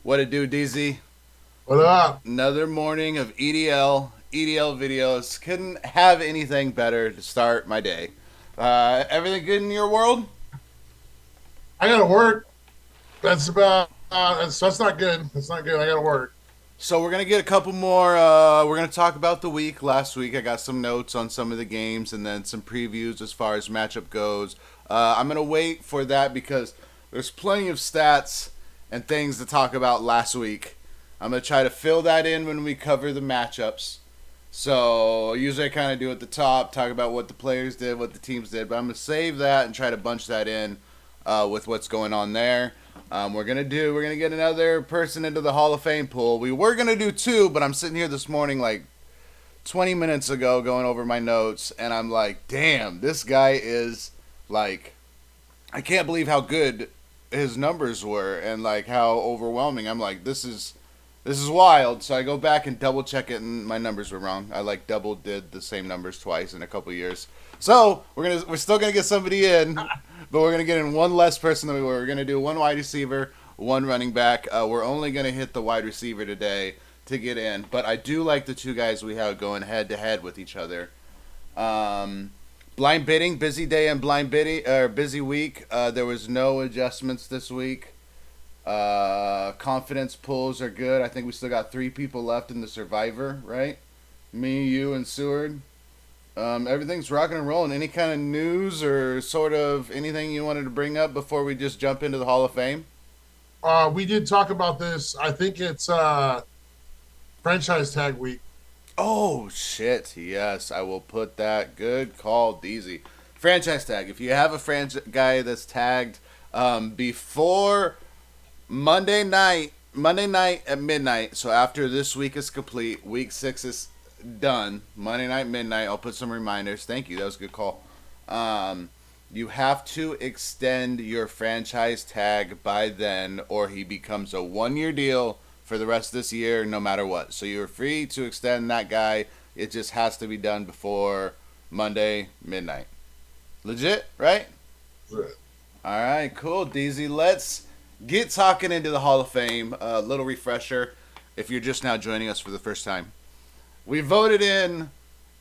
What it do, DZ? What up? Another morning of EDL videos. Couldn't have anything better to start my day. Everything good in your world? I gotta work. That's about. That's not good. That's not good. I gotta work. So we're gonna get a couple more. We're gonna talk about the week. Last week, I got some notes on some of the games and then some previews as far as matchup goes. I'm gonna wait for that because there's plenty of stats and things to talk about last week. I'm gonna try to fill that in when we cover the matchups. So usually I kind of do at the top, talk about what the players did, what the teams did, but I'm gonna save that and try to bunch that in with what's going on there. We're gonna get another person into the Hall of Fame pool. We were gonna do two, but I'm sitting here this morning like 20 minutes ago going over my notes, and I'm like, damn, this guy is like, I can't believe how good his numbers were and like how overwhelming. I'm like, this is wild. So I go back and double check it, and my numbers were wrong. I like double did the same numbers twice in a couple years. So we're still gonna get somebody in, but we're gonna get in one less person than we were. We're gonna do one wide receiver, one running back. We're only gonna hit the wide receiver today to get in, but I do like the two guys we have going head to head with each other. Um, Blind bidding, busy day and blind bidding, or busy week. There was no adjustments this week. Confidence pulls are good. I think we still got three people left in the Survivor, right? Me, you, and Seward. Everything's rocking and rolling. Any kind of news or sort of anything you wanted to bring up before we just jump into the Hall of Fame? We did talk about this. I think it's franchise tag week. Oh shit! Yes, I will put that. Good call, Deezy. Franchise tag. If you have a franchise guy that's tagged before Monday night at midnight. So after this week is complete, week 6 is done. Monday night midnight. I'll put some reminders. Thank you. That was a good call. You have to extend your franchise tag by then, or he becomes a 1 year deal for the rest of this year, no matter what. So you're free to extend that guy. It just has to be done before Monday midnight. Legit, right? All right, cool, DZ. Let's get talking into the Hall of Fame. A little refresher if you're just now joining us for the first time. We voted in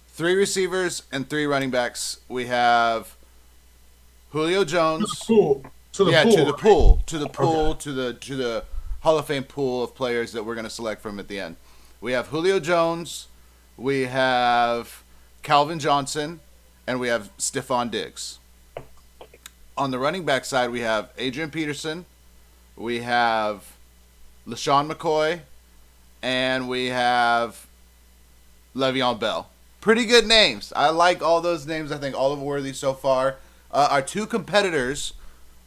three receivers and three running backs. We have Julio To the Jones. pool. To the Yeah, pool. to the Right? pool, to the pool, Okay. to the Hall of Fame pool of players that we're going to select from at the end. We have Julio Jones, we have Calvin Johnson, and we have Stephon Diggs. On the running back side, we have Adrian Peterson, we have LaShawn McCoy, and we have Le'Veon Bell. Pretty good names. I like all those names. I think all of them worthy so far. Our two competitors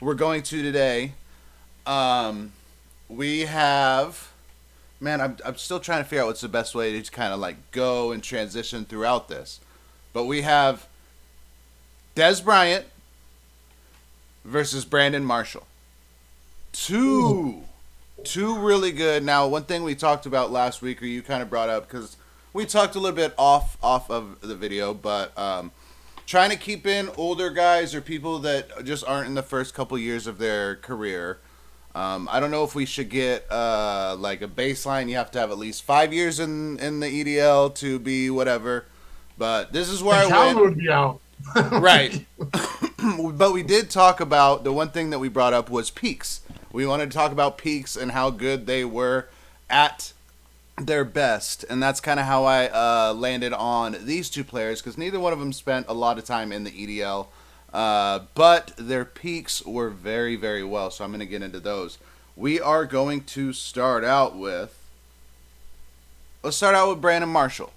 we're going to today. Um, we have, man, I'm still trying to figure out what's the best way to kind of like go and transition throughout this. But we have Des Bryant versus Brandon Marshall. Ooh. Two, two really good. Now, one thing we talked about last week, or you kind of brought up, because we talked a little bit off of the video, but trying to keep in older guys or people that just aren't in the first couple years of their career. I don't know if we should get like a baseline. You have to have at least 5 years in the EDL to be whatever. But this is where Then I Calvin went. would be out. Right. But we did talk about the one thing that we brought up was peaks. We wanted to talk about peaks and how good they were at their best, and that's kind of how I landed on these two players because neither one of them spent a lot of time in the EDL, but their peaks were very, very well. So I'm going to get into those. We are going to start out with. Let's start out with Brandon Marshall.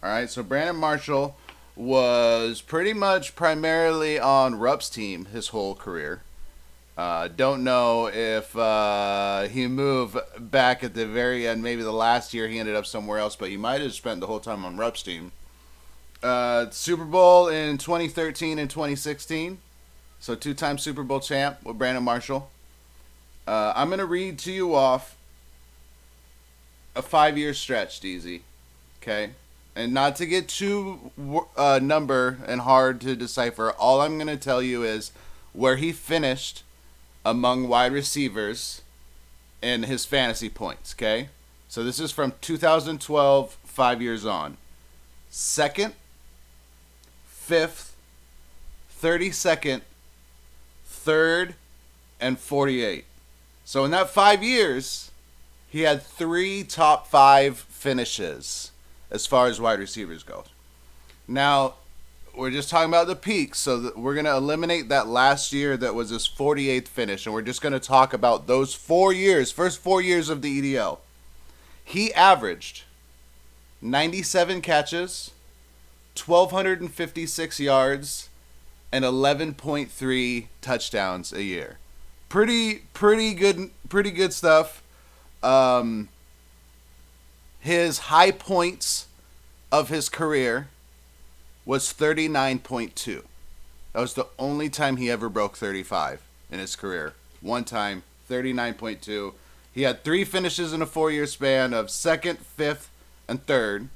All right, so Brandon Marshall was pretty much primarily on Rupp's team his whole career. Don't know if he moved back at the very end. Maybe the last year he ended up somewhere else, but he might have spent the whole time on Rupp's team. Super Bowl in 2013 and 2016. So two-time Super Bowl champ with Brandon Marshall. I'm going to read to you off a 5 year stretch, DZ. Okay? And not to get too number and hard to decipher, all I'm going to tell you is where he finished among wide receivers in his fantasy points, okay? So this is from 2012, 5 years on. Second, fifth, 32nd, third, and 48. So in that 5 years, he had 3 top 5 finishes as far as wide receivers go. Now, we're just talking about the peaks, so we're going to eliminate that last year that was his 48th finish, and we're just going to talk about those 4 years, first 4 years of the EDL. He averaged 97 catches, 1,256 yards, and 11.3 touchdowns a year. Pretty good stuff. His high points of his career was 39.2. That was the only time he ever broke 35 in his career. One time, 39.2. He had 3 finishes in a 4-year span of second, fifth, and third.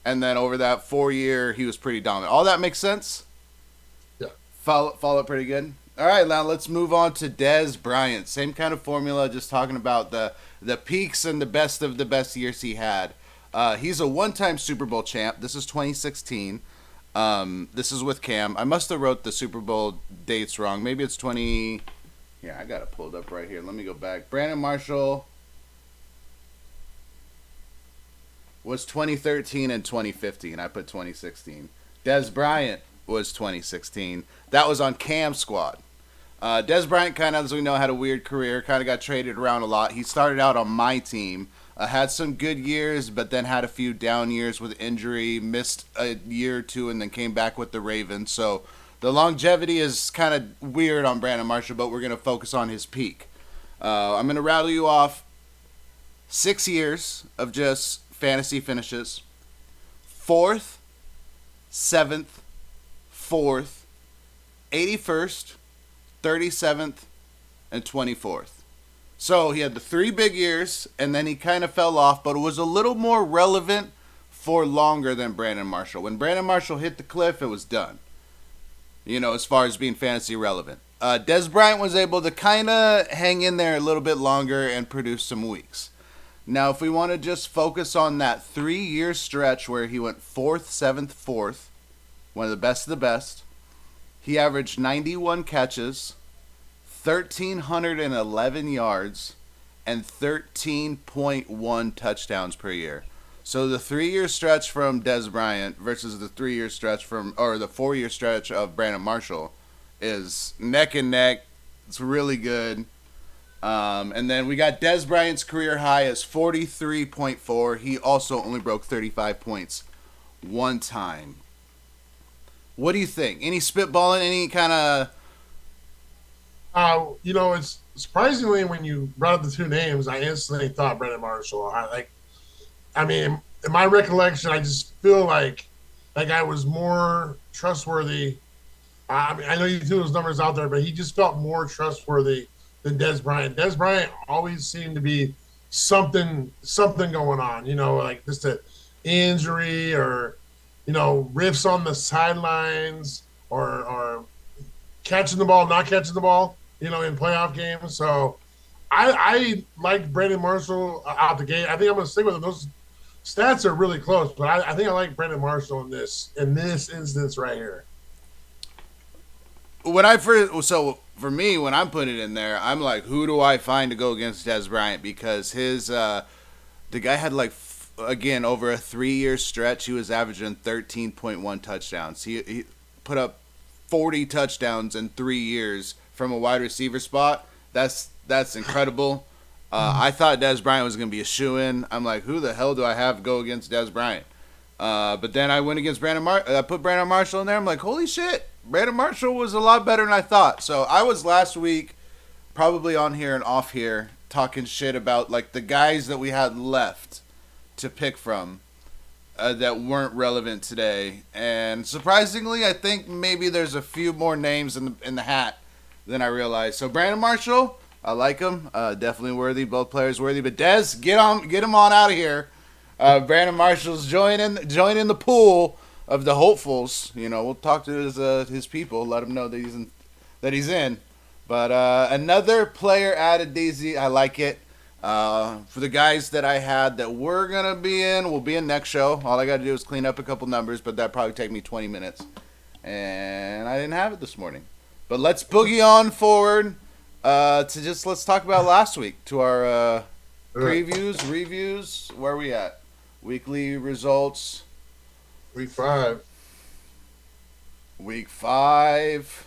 And then over that 4-year, he was pretty dominant. All that makes sense? Yeah. Follow it pretty good? All right, now let's move on to Dez Bryant. Same kind of formula, just talking about the peaks and the best of the best years he had. He's a one-time Super Bowl champ. This is 2016. This is with Cam. I must have wrote the Super Bowl dates wrong. Maybe it's 20... Yeah, I got it pulled up right here. Let me go back. Brandon Marshall was 2013 and 2015. I put 2016. Dez Bryant was 2016. That was on Cam's squad. Dez Bryant kind of, as we know, had a weird career. Kind of got traded around a lot. He started out on my team. Had some good years, but then had a few down years with injury. Missed a year or two and then came back with the Ravens. So the longevity is kind of weird on Brandon Marshall, but we're going to focus on his peak. I'm going to rattle you off 6 years of just fantasy finishes. 4th, 7th, 4th, 81st, 37th, and 24th. So he had the 3 big years, and then he kind of fell off, but it was a little more relevant for longer than Brandon Marshall. When Brandon Marshall hit the cliff, it was done. You know, as far as being fantasy relevant. Dez Bryant was able to kind of hang in there a little bit longer and produce some weeks. Now, if we want to just focus on that 3-year stretch where he went 4th, 7th, 4th, one of the best of the best, he averaged 91 catches, 1,311 yards, and 13.1 touchdowns per year. So the 3-year stretch from Dez Bryant versus the 3-year stretch the 4-year stretch of Brandon Marshall is neck and neck. It's really good. And then we got Dez Bryant's career high as 43.4. He also only broke 35 points one time. What do you think? Any spitballing? Any kind of... It's surprisingly when you brought up the 2 names, I instantly thought Brandon Marshall. In my recollection, I just feel like that guy was more trustworthy. I know you threw those numbers out there, but he just felt more trustworthy than Dez Bryant. Dez Bryant always seemed to be something going on, like just an injury or, riffs on the sidelines or catching the ball, not catching the ball, in playoff games. So I like Brandon Marshall out the gate. I think I'm going to stick with him. Those stats are really close, but I think I like Brandon Marshall in this instance right here. For me, when I'm putting it in there, I'm like, who do I find to go against Dez Bryant? Because the guy had again, over a 3-year stretch, he was averaging 13.1 touchdowns. He put up 40 touchdowns in 3 years from a wide receiver spot. That's incredible. I thought Dez Bryant was going to be a shoo-in. I'm like, who the hell do I have to go against Dez Bryant? But then I went against I put Brandon Marshall in there. I'm like, holy shit, Brandon Marshall was a lot better than I thought. So I was last week probably on here and off here talking shit about the guys that we had left to pick from that weren't relevant today. And surprisingly, I think maybe there's a few more names in the hat than I realized. So Brandon Marshall, I like him. Definitely worthy. Both players worthy. But Dez, get him on out of here. Brandon Marshall's joining the pool of the hopefuls. We'll talk to his people, let him know that he's in. But another player added, Daisy. I like it. For the guys that I had that were gonna be in, will be in next show. All I got to do is clean up a couple numbers, but that probably take me 20 minutes, and I didn't have it this morning. But let's boogie on forward let's talk about last week to our previews, reviews. Where are we at? Weekly results. Week 5. Week 5.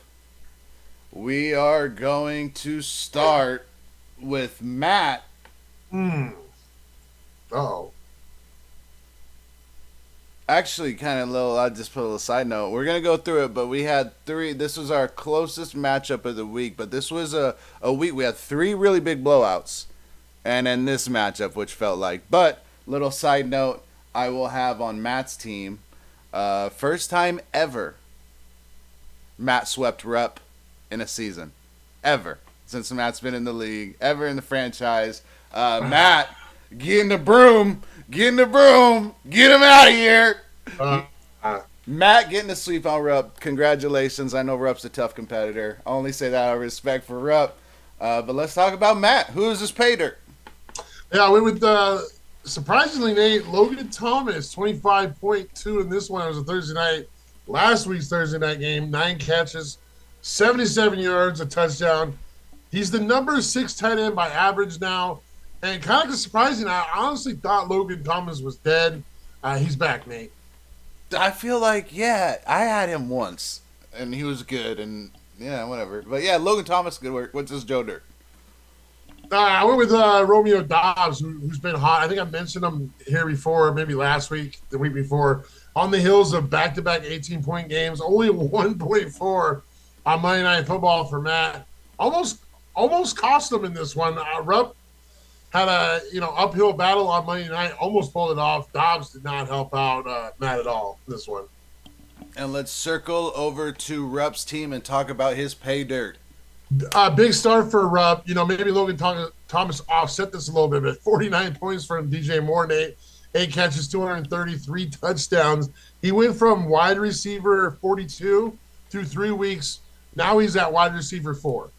We are going to start with Matt. Oh. Actually, I just put a little side note. We're going to go through it, but we had 3. This was our closest matchup of the week, but this was a week. We had 3 really big blowouts. And then this matchup, which felt like. But, little side note, I will have on Matt's team, first time ever Matt swept Rupp in a season. Ever. Since Matt's been in the league. Ever in the franchise. Matt, get in the broom. Get in the broom. Get him out of here. Matt getting the sweep on Rupp. Congratulations. I know Rupp's a tough competitor. I only say that out of respect for Rupp. But let's talk about Matt. Who is this pay dirt? Yeah, I went with, surprisingly, Nate, Logan Thomas, 25.2 in this one. It was a Thursday night. Last week's Thursday night game, 9 catches, 77 yards, a touchdown. He's the number 6 tight end by average now. And kind of surprising, I honestly thought Logan Thomas was dead. He's back, Nate. I feel like, I had him once, and he was good, and whatever. But Logan Thomas, good work. What's his Joe Dirt? I went with Romeo Dobbs, who's been hot. I think I mentioned him here before, maybe last week, the week before. On the heels of back-to-back 18-point games, only 1.4 on Monday Night Football for Matt. Almost cost him in this one. Rupp had a uphill battle on Monday night, almost pulled it off. Dobbs did not help out Matt at all in this one. And let's circle over to Rupp's team and talk about his pay dirt. Big start for Rupp. Maybe Logan Thomas offset this a little bit, but 49 points from DJ Moore, Nate. 8 catches, 233 touchdowns. He went from wide receiver 42 through 3 weeks. Now he's at wide receiver 4.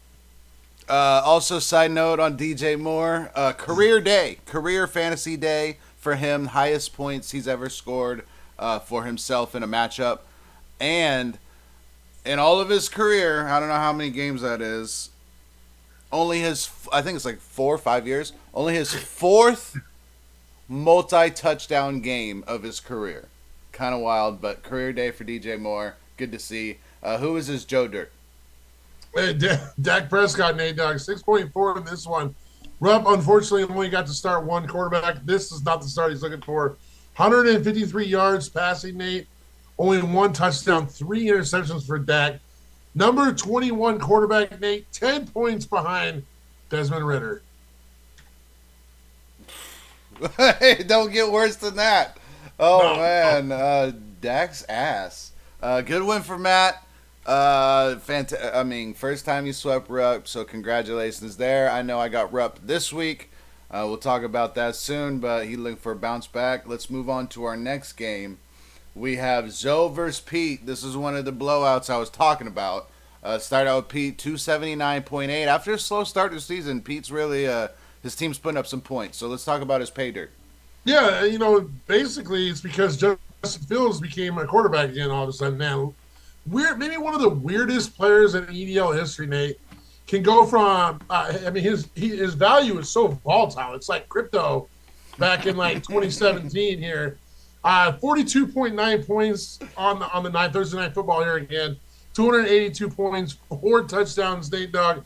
Also, side note on DJ Moore, career fantasy day for him. Highest points he's ever scored for himself in a matchup. And in all of his career, I don't know how many games that is, I think it's like 4 or 5 years, only his 4th multi-touchdown game of his career. Kind of wild, but career day for DJ Moore. Good to see. Who is his Joe Dirt? Hey, Dak Prescott, Nate Dogg, 6.4 in this one. Rupp, unfortunately, only got to start one quarterback. This is not the start he's looking for. 153 yards passing, Nate. Only 1 touchdown, 3 interceptions for Dak. Number 21 quarterback, Nate, 10 points behind Desmond Ridder. Hey, don't get worse than that. Oh, no, man. Dak's ass. Good win for Matt. First time you swept Rupp, so congratulations there. I know I got Rupp this week. We'll talk about that soon, but he looking for a bounce back. Let's move on to our next game. We have Zoe versus Pete. This is one of the blowouts I was talking about. Start out with Pete, 279.8. After a slow start to the season, Pete's really, his team's putting up some points. So let's talk about his pay dirt. Yeah, basically it's because Justin Fields became a quarterback again all of a sudden. Man, maybe one of the weirdest players in EDL history, Nate, can go from, his value is so volatile. It's like crypto back in like 2017 here. 42.9 points on the night, Thursday Night Football here again. 282 points, 4 touchdowns, Nate Dogg.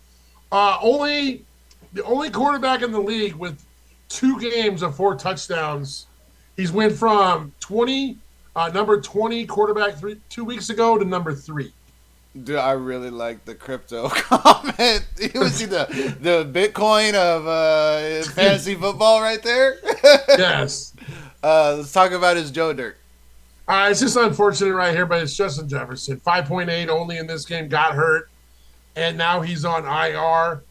The only quarterback in the league with 2 games of 4 touchdowns. He's went from number 20 quarterback 2 weeks ago to number 3. Dude, I really like the crypto comment. He was the Bitcoin of fantasy football right there. Yes. Let's talk about his Joe Dirt. It's just unfortunate right here, but it's Justin Jefferson. 5.8 only in this game, got hurt, and now he's on IR.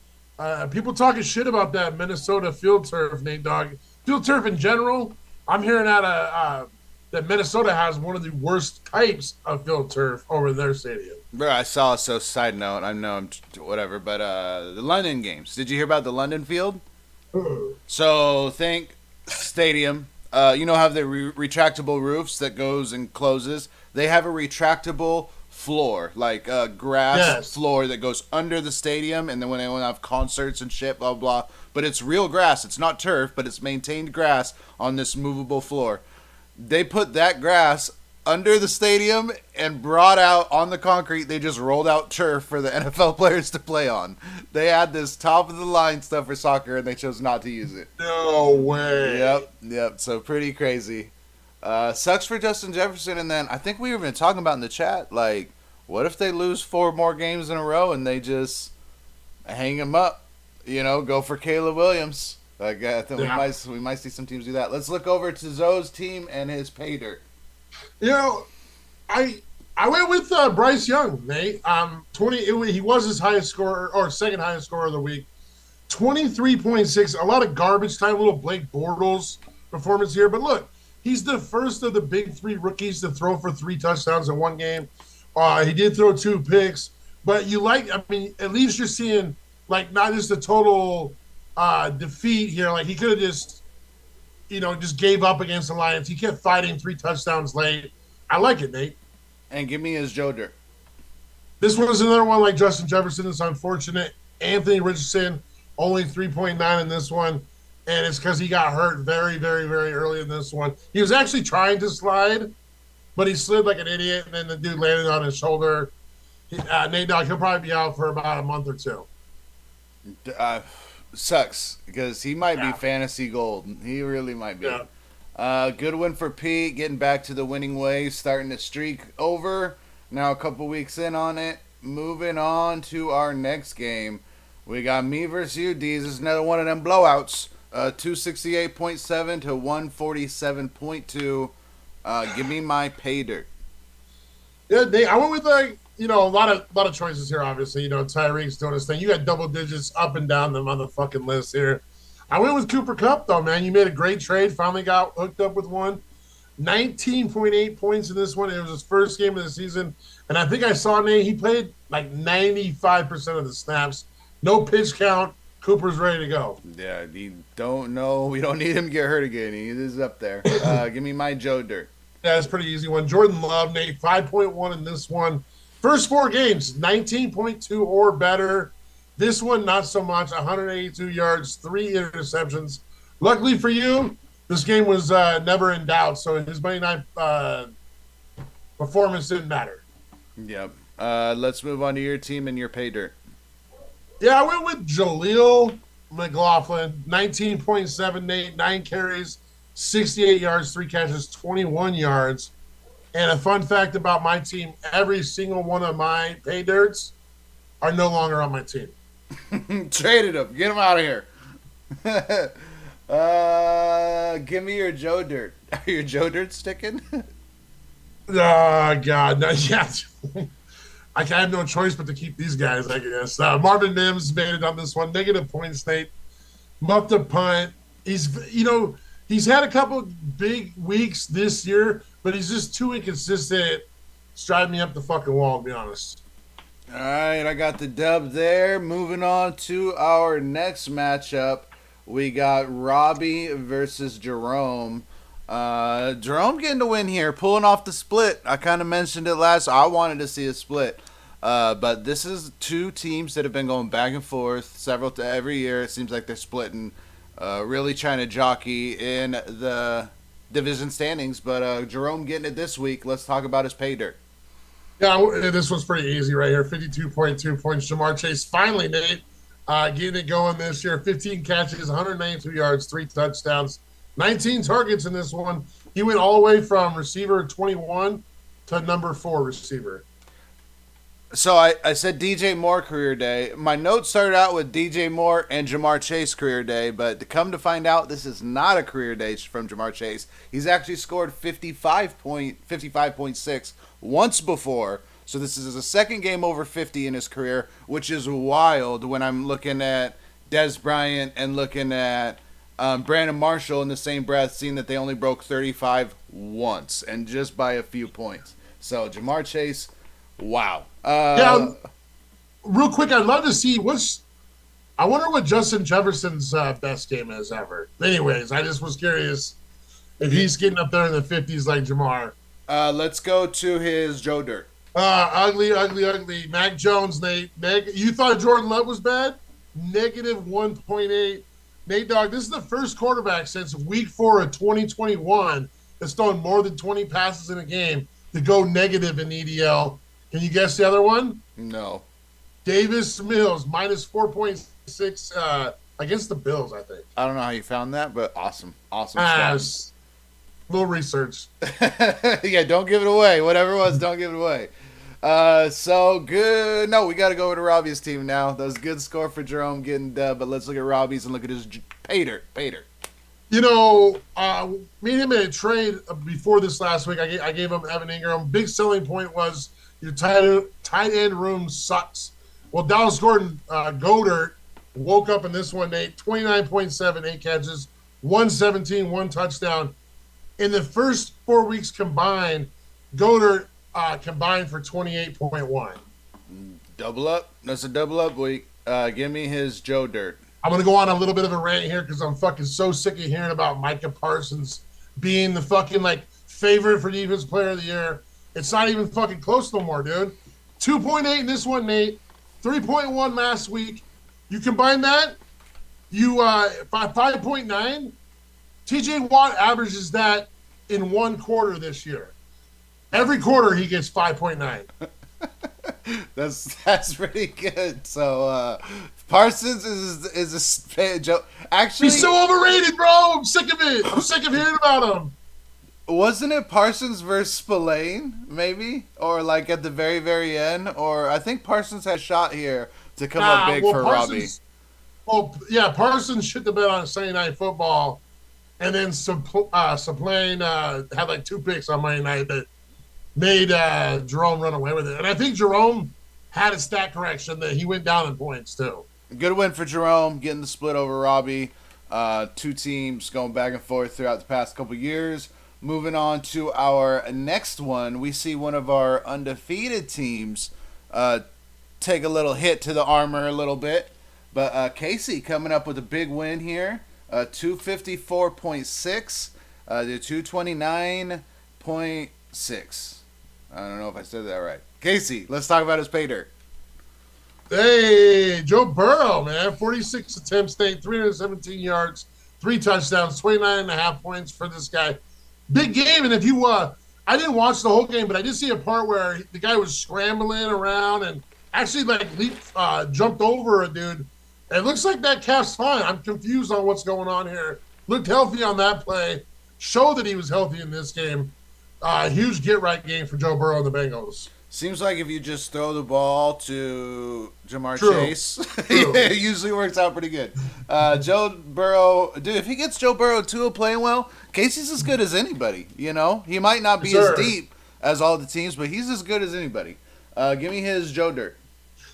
People talking shit about that Minnesota field turf, Nate Dogg. Field turf in general, I'm hearing that Minnesota has one of the worst types of field turf over their stadium. Bro, I saw, side note, I know I'm whatever, but the London games. Did you hear about the London field? So think stadium. You know, have the retractable roofs that goes and closes. They have a retractable floor, like a grass Yes. floor that goes under the stadium, and then when they want to have concerts and shit, blah blah. But it's real grass. It's not turf, but it's maintained grass on this movable floor. They put that grass under the stadium and brought out on the concrete. They just rolled out turf for the NFL players to play on. They had this top of the line stuff for soccer, and they chose not to use it. No way. Yep. So pretty crazy. Sucks for Justin Jefferson. And then I think we were even talking about in the chat, like, what if they lose 4 more games in a row and they just hang him up? You know, go for Caleb Williams. Like, I think we might see some teams do that. Let's look over to Zoe's team and his pay dirt. You know, I went with Bryce Young, Nate. 20. He was his highest scorer or second highest scorer of the week. 23.6. A lot of garbage time. Little Blake Bortles performance here, but look, he's the first of the big 3 rookies to throw for 3 touchdowns in one game. He did throw 2 picks, but I mean, at least you're seeing like not just a total defeat here. Like he could have just gave up against the Lions. He kept fighting 3 touchdowns late. I like it, Nate. And give me his Joe Dirt. This one was another one like Justin Jefferson. It's unfortunate. Anthony Richardson, only 3.9 in this one. And it's because he got hurt very, very, very early in this one. He was actually trying to slide, but he slid like an idiot, and then the dude landed on his shoulder. Nate Dogg, he'll probably be out for about a month or 2. Sucks because he might be fantasy gold. He really might be. Good win for Pete, getting back to the winning ways, starting the streak over. Now a couple weeks in on it. Moving on to our next game. We got me versus you, D's. This is another one of them blowouts. 268.7 to 147.2. Give me my pay dirt. Yeah, I went with a lot of choices here. Obviously, Tyreek's doing his thing. You got double digits up and down the motherfucking list here. I went with Cooper Kupp though, man. You made a great trade. Finally got hooked up with one. 19.8 points in this one. It was his first game of the season, and I think I saw Nate. He played like 95% of the snaps. No pitch count. Cooper's ready to go. Yeah, you don't know. We don't need him to get hurt again. He is up there. Give me my Joe Dirt. Yeah, it's pretty easy one. Jordan Love, Nate, 5.1 in this one. First 4 games, 19.2 or better. This one, not so much. 182 yards, 3 interceptions. Luckily for you, this game was never in doubt, so his Monday night performance didn't matter. Yep. Let's move on to your team and your pay dirt. Yeah, I went with Jaleel McLaughlin, 19.7, Nate, 9 carries, 68 yards, 3 catches, 21 yards. And a fun fact about my team, every single one of my pay dirts are no longer on my team. Traded him. Get him out of here. Give me your Joe Dirt. Are your Joe Dirt sticking? Oh, God. No, yeah. I have no choice but to keep these guys, I guess. Marvin Mims made it on this one. Negative points, Nate. Muffed a punt. He's had a couple big weeks this year, but he's just too inconsistent. It's driving me up the fucking wall, to be honest. All right, I got the dub there. Moving on to our next matchup. We got Robbie versus Jerome. Jerome getting the win here, pulling off the split. I kind of mentioned it last. I wanted to see a split. But this is 2 teams that have been going back and forth every year. It seems like they're splitting. Really trying to jockey in the division standings. But Jerome getting it this week. Let's talk about his pay dirt. Yeah, this one's pretty easy right here. 52.2 points. Jamar Chase finally, Nate, getting it going this year. 15 catches, 192 yards, 3 touchdowns, 19 targets in this one. He went all the way from receiver 21 to number 4 receiver. So I said DJ Moore career day. My notes started out with DJ Moore and Jamar Chase career day, but to come to find out, this is not a career day from Jamar Chase. He's actually scored 55.6 once before. So this is his second game over 50 in his career, which is wild when I'm looking at Des Bryant and looking at Brandon Marshall in the same breath, seeing that they only broke 35 once and just by a few points. So Jamar Chase, wow. Yeah, real quick, I'd love to see I wonder what Justin Jefferson's best game is ever. Anyways, I just was curious if Yeah. he's getting up there in the 50s like Jamar. Let's go to his Joe Dirt. Ugly, ugly, ugly. Mac Jones, Nate. You thought Jordan Love was bad? Negative 1.8. Nate Dogg, this is the first quarterback since week 4 of 2021 that's thrown more than 20 passes in a game to go negative in EDL. Can you guess the other one? No. Davis Mills, minus 4.6 against the Bills, I think. I don't know how you found that, but awesome. Awesome stuff. Little research. Yeah, don't give it away. Whatever it was, don't give it away. So good. No, we got to go over to Robbie's team now. That was a good score for Jerome getting dub, but let's look at Robbie's and look at his Pater. You know, me and him made a trade before this last week. I gave him Evan Ingram. Big selling point was your tight end room sucks. Well, Dallas Gordon, Goddard, woke up in this one, Nate. 29.7, 8 catches, 117, 1 touchdown. In the first 4 weeks combined, Goddard combined for 28.1. Double up. That's a double up week. Give me his Joe Dirt. I'm going to go on a little bit of a rant here because I'm fucking so sick of hearing about Micah Parsons being the fucking, like, favorite for Defensive Player of the Year. It's not even fucking close no more, dude. 2.8 in this one, Nate. 3.1 last week. You combine that, you 5.9. TJ Watt averages that in one quarter this year. Every quarter he gets 5.9. That's pretty good. So Parsons is a joke. Actually, he's so overrated, bro. I'm sick of it. I'm sick of hearing about him. Wasn't it Parsons versus Spillane, maybe? Or like at the very, very end? Or I think Parsons had a shot here to come up big for Robbie. Well, yeah, Parsons shit the bed on Sunday Night Football. And then Spillane had like 2 picks on Monday night that made Jerome run away with it. And I think Jerome had a stat correction that he went down in points too. Good win for Jerome, getting the split over Robbie. 2 teams going back and forth throughout the past couple years. Moving on to our next one, we see one of our undefeated teams take a little hit to the armor a little bit. But Casey coming up with a big win here. 254.6 to 229.6. I don't know if I said that right. Casey, let's talk about his pay dirt. Hey, Joe Burrow, man. 46 attempts, 317 yards, 3 touchdowns, 29.5 points for this guy. Big game, and if you I didn't watch the whole game, but I did see a part where the guy was scrambling around and actually jumped over a dude. It looks like that calf's fine. I'm confused on what's going on here. Looked healthy on that play. Showed that he was healthy in this game. Huge get-right game for Joe Burrow and the Bengals. Seems like if you just throw the ball to Jamar True. Chase, it usually works out pretty good. Joe Burrow, dude, if he gets Joe Burrow too playing well, Casey's as good as anybody. You know, he might not be as deep as all the teams, but he's as good as anybody. Give me his Joe Dirt.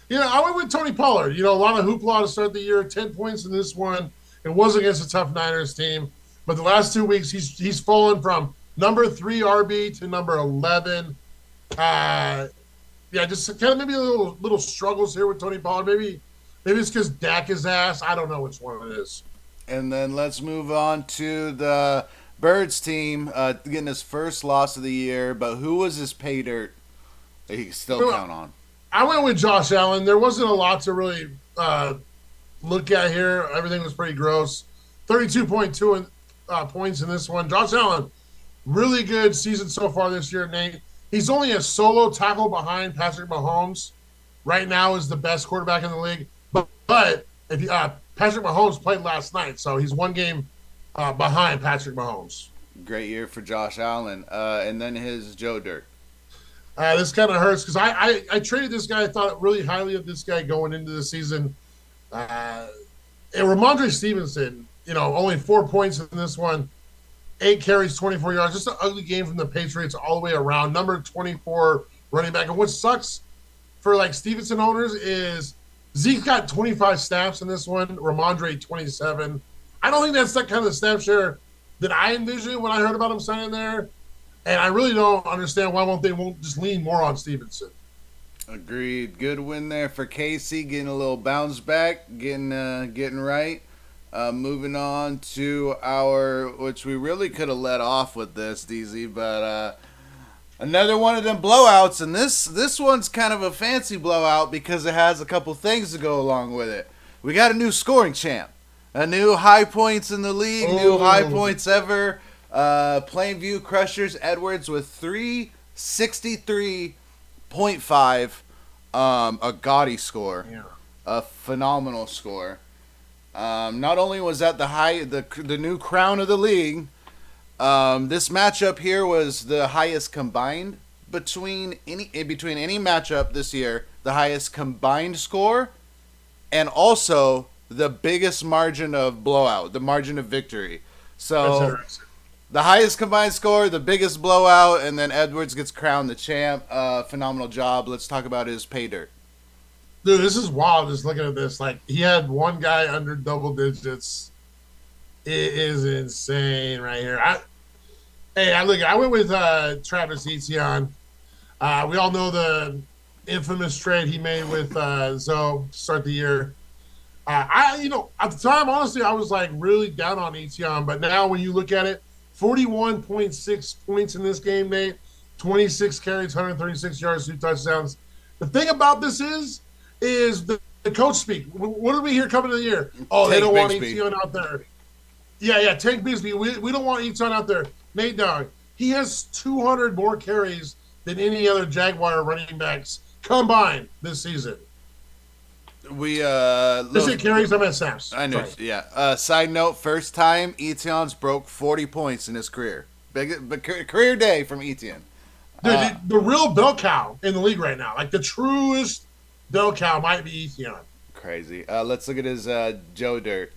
You know, I went with Tony Pollard. You know, a lot of hoopla to start the year. 10 points in this one. It was against a tough Niners team, but the last 2 weeks he's fallen from number 3 RB to number 11. Yeah, just kind of maybe a little struggles here with Tony Pollard. Maybe it's because Dak is ass. I don't know which one it is. And then let's move on to the Birds team, getting his first loss of the year. But who was his pay dirt that he can still count on? I went with Josh Allen. There wasn't a lot to really look at here. Everything was pretty gross. 32.2 points in this one. Josh Allen, really good season so far this year, Nate. He's only a solo tackle behind Patrick Mahomes. Right now is the best quarterback in the league. But if Patrick Mahomes played last night, so he's 1 game behind Patrick Mahomes. Great year for Josh Allen. And then his Joe Dirt. This kind of hurts because I traded this guy. I thought really highly of this guy going into the season. And Ramondre Stevenson, you know, only 4 points in this one. 8 carries, 24 yards. Just an ugly game from the Patriots all the way around. Number 24 running back. And what sucks for, like, Stevenson owners is Zeke got 25 snaps in this one. Ramondre, 27. I don't think that's that kind of snap share that I envisioned when I heard about him signing there. And I really don't understand why they won't just lean more on Stevenson. Agreed. Good win there for Casey, getting a little bounce back, getting right. Moving on to our, which we really could have let off with this, DZ, but another one of them blowouts, and this one's kind of a fancy blowout because it has a couple things to go along with it. We got a new scoring champ, a new high points in the league, new high points ever. Plainview Crushers Edwards with 363.5, a gaudy score, a phenomenal score. Not only was that the new crown of the league. This matchup here was the highest combined between any matchup this year, the highest combined score, and also the biggest margin of blowout, the margin of victory. So the highest combined score, the biggest blowout, and then Edwards gets crowned the champ. Phenomenal job. Let's talk about his pay dirt. Dude, this is wild just looking at this. Like, he had one guy under double digits. It is insane right here. I went with Travis Etienne. We all know the infamous trade he made with Zoe to start the year. At the time, honestly, I was like really down on Etienne, but now when you look at it, 41.6 points in this game, Nate, 26 carries, 136 yards, 2 touchdowns. The thing about this is the coach speak. What did we hear coming into the year? Oh, they don't want Etienne out there. Yeah, Tank Bigsby. We don't want Etienne out there. Nate Dogg, he has 200 more carries than any other Jaguar running backs combined this season. This is carries. I'm at snaps. I know. Sorry. Yeah. Side note: first time Etienne's broke 40 points in his career. Big career day from Etienne. Dude, the real bell cow in the league right now, like the truest bell cow, might be Etienne. Crazy. Let's look at his Joe Dirt.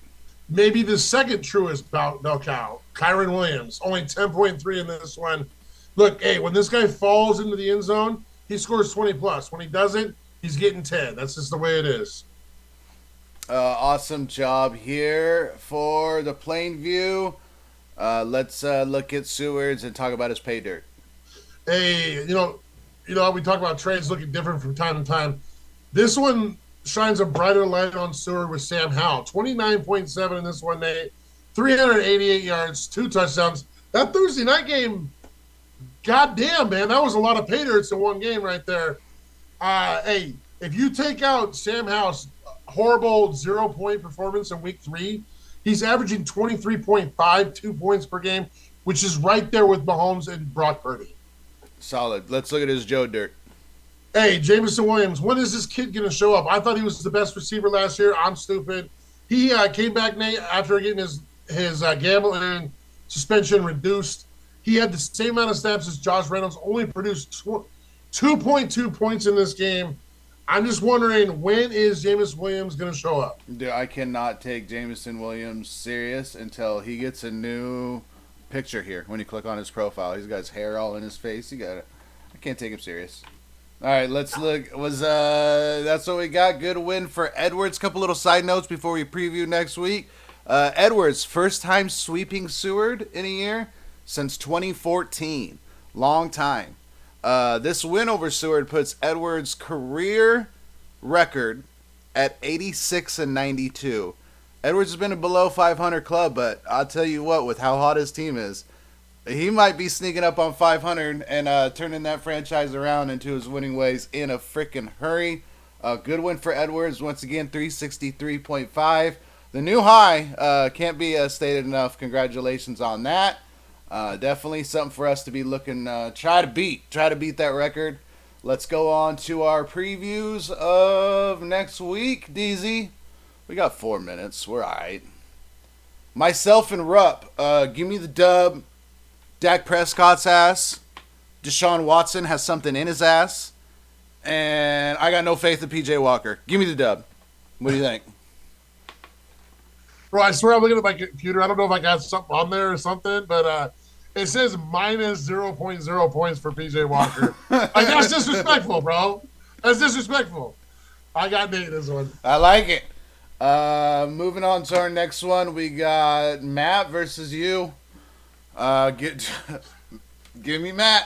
Maybe the second truest bell cow, Kyron Williams, only 10.3 in this one. Look, hey, when this guy falls into the end zone, he scores 20 plus. When he doesn't, he's getting 10. That's just the way it is. Awesome job here for the Plainview. Let's look at Seward's and talk about his pay dirt. Hey, we talk about trades looking different from time to time. This one shines a brighter light on Seward with Sam Howell. 29.7 in this one, Nate. 388 yards, 2 touchdowns. That Thursday night game, goddamn, man, that was a lot of pay dirts in one game right there. Hey, if you take out Sam Howell's horrible 0-point performance in week 3, he's averaging 23.5, 2 points per game, which is right there with Mahomes and Brock Purdy. Solid. Let's look at his Joe Dirt. Hey, Jameson Williams, when is this kid going to show up? I thought he was the best receiver last year. I'm stupid. He came back, Nate, after getting his gambling suspension reduced. He had the same amount of snaps as Josh Reynolds, only produced 2.2 points in this game. I'm just wondering, when is Jameson Williams going to show up? Dude, I cannot take Jameson Williams serious until he gets a new picture here. When you click on his profile, he's got his hair all in his face. I can't take him serious. All right, let's look. That's what we got. Good win for Edwards. Couple little side notes before we preview next week. Edwards, first time sweeping Seward in a year since 2014. Long time. This win over Seward puts Edwards' career record at 86-92. Edwards has been a below 500 club, but I'll tell you what, with how hot his team is, he might be sneaking up on 500 and turning that franchise around into his winning ways in a freaking hurry. Good win for Edwards. Once again, 363.5. The new high can't be stated enough. Congratulations on that. Definitely something for us to be looking, try to beat that record. Let's go on to our previews of next week, DZ. We got 4 minutes. We're all right. Myself and Rupp, give me the dub. Dak Prescott's ass. Deshaun Watson has something in his ass. And I got no faith in PJ Walker. Give me the dub. What do you think? Bro, I swear I'm looking at my computer. I don't know if I got something on there or something, but it says minus 0.0 points for PJ Walker. Like, that's disrespectful, bro. That's disrespectful. I got Nate this one. I like it. Moving on to our next one, we got Matt versus you. Give me Matt.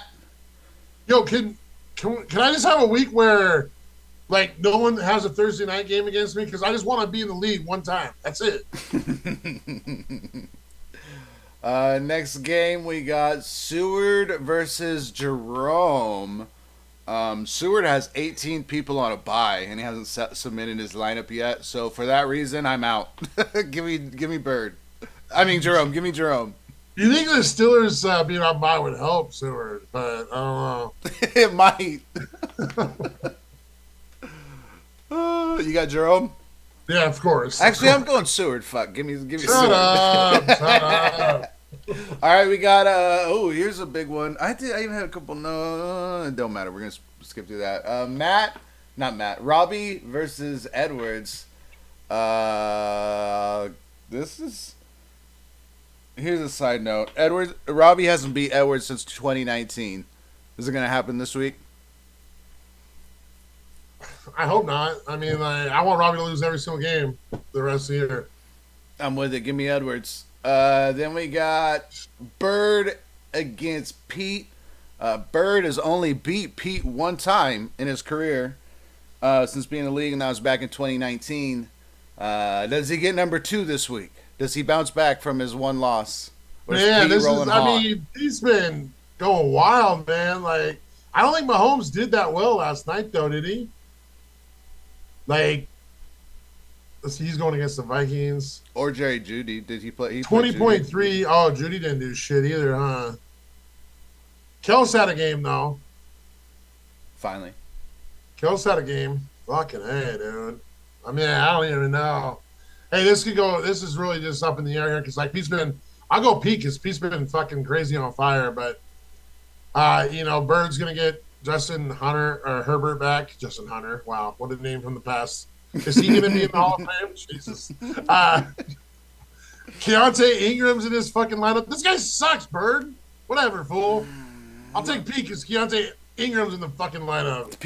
Yo, can I just have a week where Like no one has a Thursday night game against me because I just want to be in the league one time. That's it. Next game we got Seward versus Jerome. Seward has 18 people on a bye, and he hasn't submitted his lineup yet. So for that reason, I'm out. give me Bird. I mean Jerome. Give me Jerome. You think the Steelers being on bye would help Seward, but I don't know. It might. You got Jerome. Yeah, of course. Actually, I'm going Seward. Fuck. Give me Shut Seward. up. Shut up. All right, we got here's a big one. I even had a couple. No, it don't matter. We're gonna skip through that. Robbie versus Edwards. This is. Here's a side note. Robbie hasn't beat Edwards since 2019. Is it gonna happen this week? I hope not. I mean, like, I want Robbie to lose every single game the rest of the year. I'm with it. Give me Edwards. Then we got Bird against Pete. Bird has only beat Pete one time in his career since being in the league, and that was back in 2019. Does he get number 2 this week? Does he bounce back from his one loss? Man, he's been going wild, man. Like, I don't think Mahomes did that well last night, though, did he? Like, let's see, he's going against the Vikings. Or Jerry Judy. Did he play? 20.3. Oh, Judy didn't do shit either, huh? Kels had a game, though. Finally. Kels had a game. Fucking hey, dude. I mean, I don't even know. Hey, this is really just up in the air here because, like, I'll go Pete because Pete's been fucking crazy on fire. But, Bird's going to get Justin Hunter or Herbert back. Justin Hunter. Wow. What a name from the past. Is he going to be in the Hall of Fame? Jesus. Keontae Ingram's in his fucking lineup. This guy sucks, Bird. Whatever, fool. I'll take Pete because Keontae Ingram's in the fucking lineup.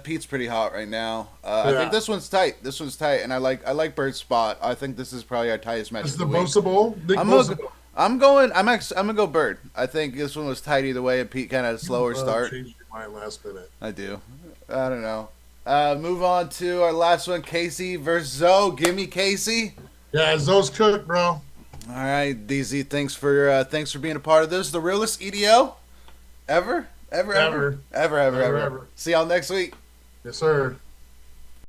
Pete's pretty hot right now. I think this one's tight. And I like Bird's spot. I think this is probably our tightest match. It's the Bosa Bowl. I'm gonna go Bird. I think this one was tight either way, and Pete kind of had a slower start. Changed your mind last minute. I do. I don't know. Move on to our last one, Casey versus Zoe. Give me Casey. Yeah, Zoe's cooked, bro. All right, DZ. Thanks for being a part of this. The realest EDL ever. See y'all next week. Yes, sir.